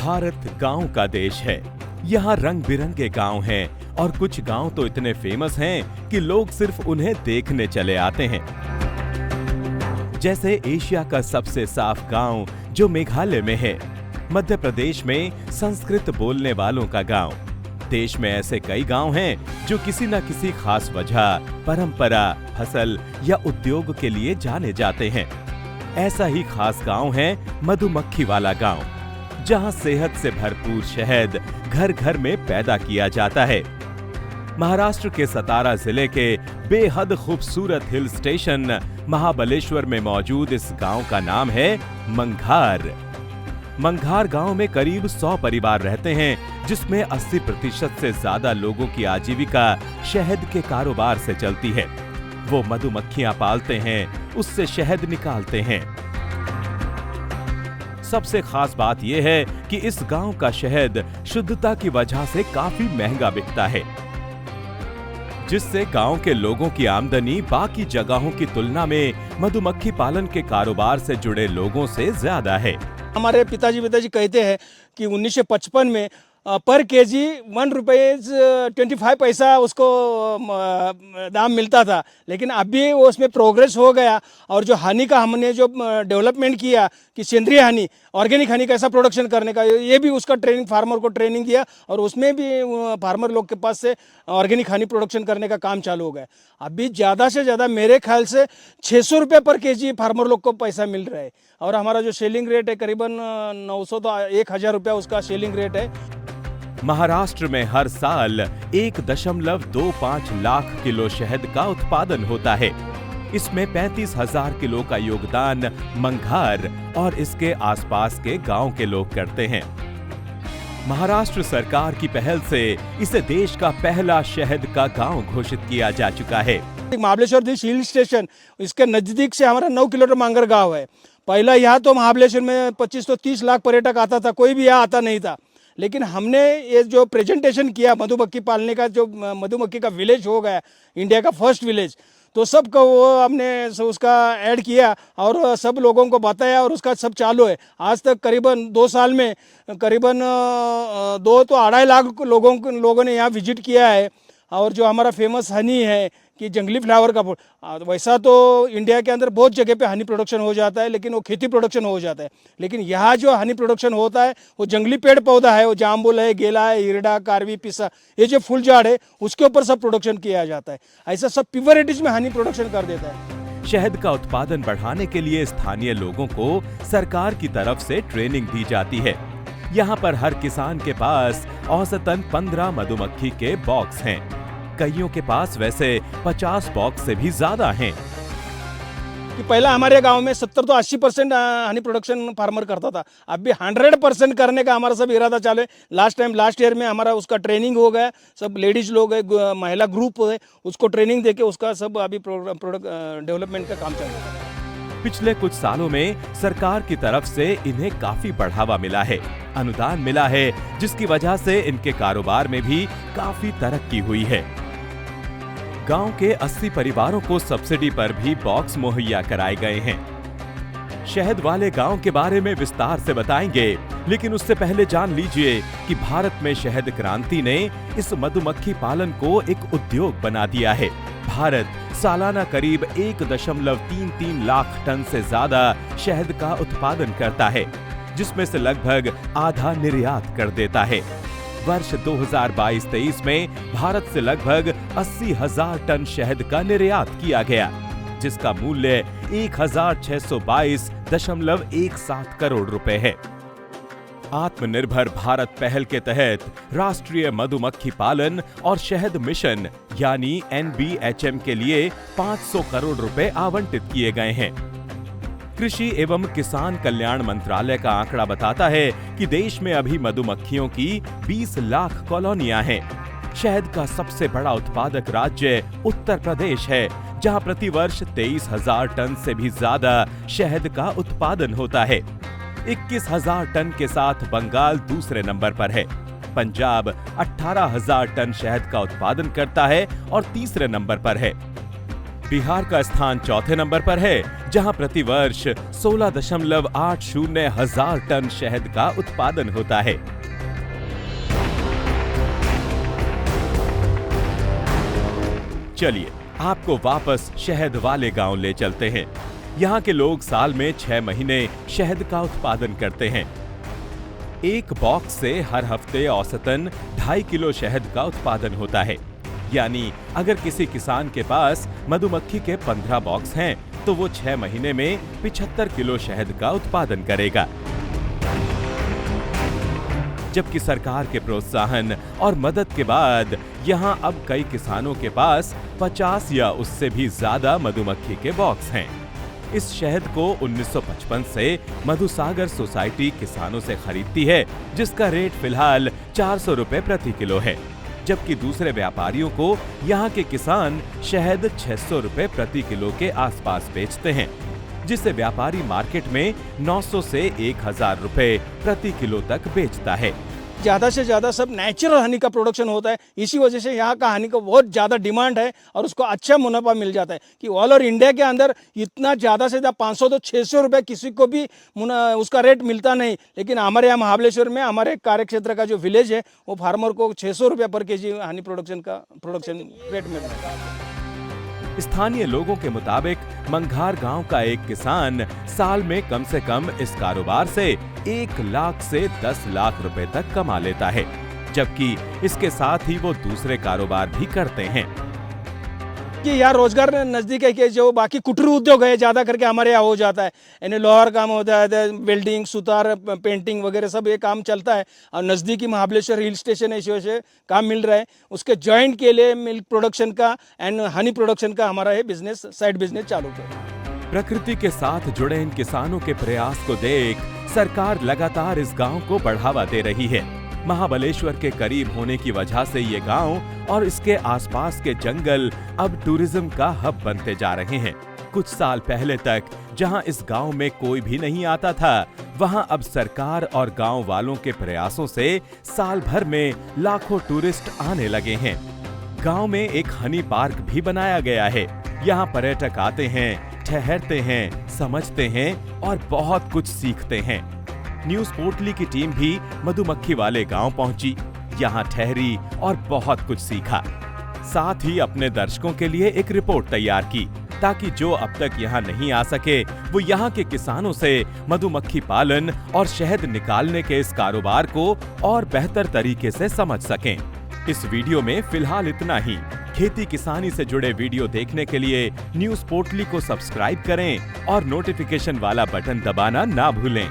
भारत गांव का देश है। यहाँ रंग बिरंगे गांव हैं और कुछ गांव तो इतने फेमस हैं कि लोग सिर्फ उन्हें देखने चले आते हैं। जैसे एशिया का सबसे साफ गांव जो मेघालय में है, मध्य प्रदेश में संस्कृत बोलने वालों का गांव। देश में ऐसे कई गांव हैं जो किसी न किसी खास वजह, परंपरा, फसल या उद्योग के लिए जाने जाते हैं। ऐसा ही खास गांव है मधुमक्खी वाला गांव, जहां सेहत से भरपूर शहद घर घर में पैदा किया जाता है। महाराष्ट्र के सतारा जिले के बेहद खूबसूरत हिल स्टेशन महाबलेश्वर में मौजूद इस गांव का नाम है मंघार। मंघार गांव में करीब 100 परिवार रहते हैं, जिसमें 80% से ज्यादा लोगों की आजीविका शहद के कारोबार से चलती है। वो मधुमक्खियां पालते हैं, उससे शहद निकालते हैं। सबसे खास बात यह है कि इस गांव का शहद शुद्धता की वजह से काफी महंगा बिकता है, जिससे गांव के लोगों की आमदनी बाकी जगहों की तुलना में मधुमक्खी पालन के कारोबार से जुड़े लोगों से ज्यादा है। हमारे पिताजी कहते हैं कि 1955 में पर केजी 1 रुपये 25 पैसा उसको दाम मिलता था, लेकिन अभी उसमें प्रोग्रेस हो गया। और जो हनी का हमने जो डेवलपमेंट किया कि सेंद्रीय हनी, ऑर्गेनिक हनी कैसा प्रोडक्शन करने का, ये भी उसका ट्रेनिंग, फार्मर को ट्रेनिंग दिया और उसमें भी फार्मर लोग के पास से ऑर्गेनिक हनी प्रोडक्शन करने का काम चालू हो गया। अभी ज़्यादा से ज़्यादा मेरे ख्याल से 600 रुपये पर केजी फार्मर लोग को पैसा मिल रहा है। और हमारा जो सेलिंग रेट है करीबन 900 तो 1000 रुपया उसका सेलिंग रेट है। महाराष्ट्र में हर साल 1.25 लाख किलो शहद का उत्पादन होता है। इसमें 35,000 किलो का योगदान मंघार और इसके आसपास के गांव के लोग करते हैं। महाराष्ट्र सरकार की पहल से इसे देश का पहला शहद का गांव घोषित किया जा चुका है। महाबलेश्वर हिल स्टेशन, इसके नजदीक से हमारा 9 किलोमीटर मांगर गांव है। पहला यहाँ तो महाबलेश्वर में 25 तो 30 लाख पर्यटक आता था, कोई भी यहाँ आता नहीं था। लेकिन हमने ये जो प्रेजेंटेशन किया मधुमक्खी पालने का, जो मधुमक्खी का विलेज हो गया, इंडिया का फर्स्ट विलेज, तो सबको वो हमने उसका ऐड किया और सब लोगों को बताया और उसका सब चालू है। आज तक करीबन 2 साल में करीबन 2 तो 2.5 लाख लोगों ने यहाँ विजिट किया है। और जो हमारा फेमस हनी है कि जंगली फ्लावर का, वैसा तो इंडिया के अंदर बहुत जगह पे हनी प्रोडक्शन हो जाता है, लेकिन वो खेती प्रोडक्शन हो जाता है। लेकिन यहाँ जो हनी प्रोडक्शन होता है वो जंगली पेड़ पौधा है, वो जामुन है, गेला है, हिरडा, कारवी, पिसा, ये जो फूल झाड़ है उसके ऊपर सब प्रोडक्शन किया जाता है। ऐसा सब प्योरिटीज में हनी प्रोडक्शन कर देता है। शहद का उत्पादन बढ़ाने के लिए स्थानीय लोगों को सरकार की तरफ से ट्रेनिंग दी जाती है। यहाँ पर हर किसान के पास औसतन 15 मधुमक्खी के बॉक्स हैं। कईयों के पास वैसे 50 बॉक्स से भी ज्यादा हैं। कि पहला हमारे गांव में 70 तो 80% हनी प्रोडक्शन फार्मर करता था। अभी 100% करने का हमारा सब इरादा चालू है। लास्ट ईयर में हमारा उसका ट्रेनिंग हो गया। सब लेडीज लोग है, महिला ग्रुप है, उसको ट्रेनिंग देके उसका सब अभी प्रोडक्ट डेवलपमेंट का काम चल रहा है। पिछले कुछ सालों में सरकार की तरफ से इन्हें काफी बढ़ावा मिला है, अनुदान मिला है, जिसकी वजह से इनके कारोबार में भी काफी तरक्की हुई है। गांव के 80 परिवारों को सब्सिडी पर भी बॉक्स मुहैया कराए गए हैं। शहद वाले गांव के बारे में विस्तार से बताएंगे, लेकिन उससे पहले जान लीजिए कि भारत में शहद क्रांति ने इस मधुमक्खी पालन को एक उद्योग बना दिया है। भारत सालाना करीब 1.33 लाख टन से ज्यादा शहद का उत्पादन करता है, जिसमें से लगभग आधा निर्यात कर देता है। वर्ष 2022-23 में भारत से लगभग 80,000 टन शहद का निर्यात किया गया, जिसका मूल्य 1,622.17 करोड़ रुपए है। आत्मनिर्भर भारत पहल के तहत राष्ट्रीय मधुमक्खी पालन और शहद मिशन यानी NBHM के लिए 500 करोड़ रुपए आवंटित किए गए हैं। कृषि एवं किसान कल्याण मंत्रालय का आंकड़ा बताता है कि देश में अभी मधुमक्खियों की 20 लाख कॉलोनियां हैं। शहद का सबसे बड़ा उत्पादक राज्य उत्तर प्रदेश है, जहां प्रतिवर्ष 23,000 टन से भी ज्यादा शहद का उत्पादन होता है। 21,000 टन के साथ बंगाल दूसरे नंबर पर है। पंजाब 18,000 टन शहद का उत्पादन करता है और तीसरे नंबर पर है। बिहार का स्थान चौथे नंबर पर है, जहां प्रतिवर्ष 16.80 हजार टन शहद का उत्पादन होता है। चलिए आपको वापस शहद वाले गांव ले चलते हैं। यहाँ के लोग साल में 6 महीने शहद का उत्पादन करते हैं। एक बॉक्स से हर हफ्ते औसतन 2.5 किलो शहद का उत्पादन होता है। यानी अगर किसी किसान के पास मधुमक्खी के 15 बॉक्स हैं, तो वो 6 महीने में 75 किलो शहद का उत्पादन करेगा। जबकि सरकार के प्रोत्साहन और मदद के बाद यहाँ अब कई किसानों के पास 50 या उससे भी ज्यादा मधुमक्खी के बॉक्स हैं। इस शहद को 1955 से मधुसागर सोसाइटी किसानों से खरीदती है, जिसका रेट फिलहाल 400 रुपए प्रति किलो है। जबकि दूसरे व्यापारियों को यहाँ के किसान शहद 600 रुपए प्रति किलो के आसपास बेचते हैं, जिसे व्यापारी मार्केट में 900 से 1000 रुपए प्रति किलो तक बेचता है। ज़्यादा से ज़्यादा सब नेचुरल हनी का प्रोडक्शन होता है, इसी वजह से यहाँ का हनी का बहुत ज़्यादा डिमांड है और उसको अच्छा मुनाफा मिल जाता है कि ऑल ओवर इंडिया के अंदर इतना ज़्यादा से ज़्यादा 500 तो 600 रुपये किसी को भी उसका रेट मिलता नहीं। लेकिन हमारे यहाँ महाबलेश्वर में हमारे कार्यक्षेत्र का जो विलेज है, वो फार्मर को 600 रुपये पर केजी हनी प्रोडक्शन रेट मिल रहा है। स्थानीय लोगों के मुताबिक मंघार गांव का एक किसान साल में कम से कम इस कारोबार से 1 लाख से 10 लाख रुपए तक कमा लेता है, जबकि इसके साथ ही वो दूसरे कारोबार भी करते हैं। कि यहाँ रोजगार नज़दीक है कि जो बाकी कुटीर उद्योग है ज़्यादा करके हमारे यहाँ हो जाता है, यानी लोहार काम होता है, वेल्डिंग, सुतार, पेंटिंग वगैरह सब ये काम चलता है और नज़दीकी महाबलेश्वर हिल स्टेशन है, इसी वजह से काम मिल रहा है। उसके जॉइंट के लिए मिल्क प्रोडक्शन का एंड हनी प्रोडक्शन का हमारा ये बिजनेस साइड बिजनेस चालू है। प्रकृति के साथ जुड़े इन किसानों के प्रयास को देख सरकार लगातार इस गांव को बढ़ावा दे रही है। महाबलेश्वर के करीब होने की वजह से ये गांव और इसके आसपास के जंगल अब टूरिज्म का हब बनते जा रहे हैं। कुछ साल पहले तक जहां इस गांव में कोई भी नहीं आता था, वहां अब सरकार और गांव वालों के प्रयासों से साल भर में लाखों टूरिस्ट आने लगे हैं। गांव में एक हनी पार्क भी बनाया गया है। यहाँ पर्यटक आते हैं, ठहरते हैं, समझते हैं और बहुत कुछ सीखते हैं। न्यूज़ पोर्टली की टीम भी मधुमक्खी वाले गांव पहुंची, यहां ठहरी और बहुत कुछ सीखा। साथ ही अपने दर्शकों के लिए एक रिपोर्ट तैयार की, ताकि जो अब तक यहां नहीं आ सके वो यहां के किसानों से मधुमक्खी पालन और शहद निकालने के इस कारोबार को और बेहतर तरीके से समझ सकें। इस वीडियो में फिलहाल इतना ही। खेती किसानी से जुड़े वीडियो देखने के लिए न्यूज़ पोर्टली को सब्सक्राइब करें और नोटिफिकेशन वाला बटन दबाना ना भूलें।